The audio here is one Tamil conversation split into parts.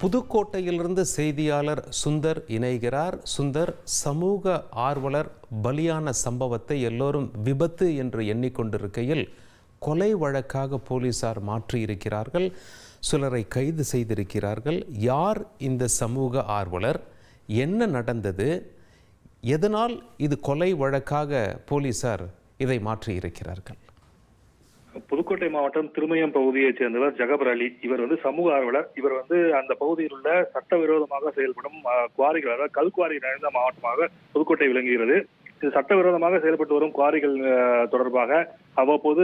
புதுக்கோட்டையிலிருந்து செய்தியாளர் சுந்தர் இணைகிறார். சுந்தர், சமூக ஆர்வலர் பலியான சம்பவத்தை எல்லோரும் விபத்து என்று எண்ணிக்கொண்டிருக்கையில் கொலை வழக்காக போலீசார் மாற்றியிருக்கிறார்கள். சிலரை கைது செய்திருக்கிறார்கள். யார் இந்த சமூக ஆர்வலர்? என்ன நடந்தது? எதனால் இது கொலை வழக்காக போலீசார் இதை மாற்றியிருக்கிறார்கள்? புதுக்கோட்டை மாவட்டம் திருமயம் பகுதியைச் சேர்ந்தவர் ஜகபர் அலி. இவர் சமூக ஆர்வலர். இவர் அந்த பகுதியில் உள்ள சட்டவிரோதமாக செயல்படும் குவாரிகள், அதாவது கல்குவாரி நிறைந்த மாவட்டமாக புதுக்கோட்டை விளங்குகிறது. இது சட்டவிரோதமாக செயல்பட்டு வரும் குவாரிகள் தொடர்பாக அவ்வப்போது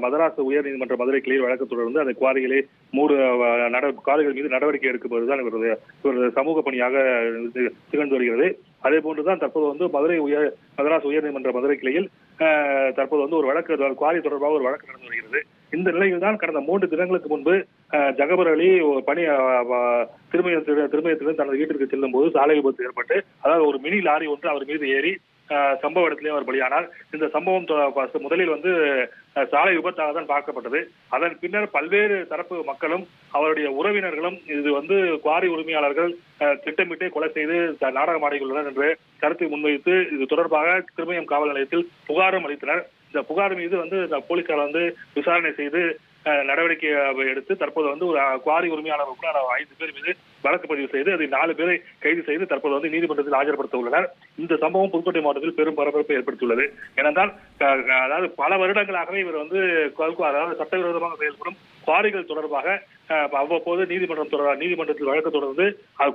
மதராஸ் உயர்நீதிமன்ற மதுரை கிளையில் வழக்கு தொடர்ந்து அந்த குவாரிகளை குவாரிகள் மீது நடவடிக்கை எடுக்கப்படுவதுதான் இவரது சமூக பணியாக திகழ்ந்து வருகிறது. அதே போன்றுதான் தற்போது மதராஸ் உயர்நீதிமன்ற மதுரை கிளையில் தற்போது ஒரு வழக்கு, குவாரி தொடர்பாக ஒரு வழக்கு நடந்து வருகிறது. இந்த நிலையில் தான் கடந்த 3 தினங்களுக்கு முன்பு ஜகபர் அலி திருமயத்திலிருந்து தனது வீட்டிற்கு செல்லும் போது சாலை விபத்து ஏற்பட்டு, அதாவது ஒரு மினி லாரி ஒன்று அவர் மீது ஏறி சம்பவ இடத்திலே அவர் பலியானார். இந்த சம்பவம் முதலில் சாலை விபத்தாக தான் பார்க்கப்பட்டது. அதன் பின்னர் பல்வேறு தரப்பு மக்களும் அவருடைய உறவினர்களும் இது குவாரி உரிமையாளர்கள் திட்டமிட்டே கொலை செய்து நாடகம் ஆடியுள்ளனர் என்று கருத்தை முன்வைத்து இது தொடர்பாக திருமயம் காவல் நிலையத்தில் புகாரும் அளித்தனர். இந்த புகார் மீது போலீசார் விசாரணை செய்து நடவடிக்கை எடுத்து தற்போது ஒரு குவாரி உரிமையாளர் உட்பட 5 பேர் மீது வழக்கு பதிவு செய்து அதை 4 பேரை கைது செய்து தற்போது நீதிமன்றத்தில் ஆஜர்படுத்த உள்ளனர். இந்த சம்பவம் புதுக்கோட்டை மாவட்டத்தில் பெரும் பரபரப்பை ஏற்படுத்தியுள்ளது. ஏனென்றால் அதாவது பல வருடங்களாகவே இவர் அதாவது சட்டவிரோதமாக செயல்படும் குவாரிகள் தொடர்பாக அவ்வப்போது நீதிமன்றத்தில் வழக்கு தொடர்ந்து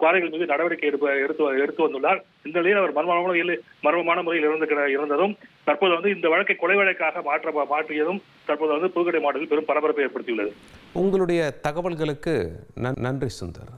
குவாரிகள் மீது நடவடிக்கை எடுத்து வந்துள்ளார். இந்த நிலையில் அவர் மர்மமான முறையில் இறந்ததும் தற்போது இந்த வழக்கை கொலை வழக்காக மாற்றியதும் தற்போது புதுக்கோட்டை மாவட்டத்தில் பெரும் பரபரப்பை ஏற்படுத்தியுள்ளது. உங்களுடைய தகவல்களுக்கு நன்றி சுந்தர்.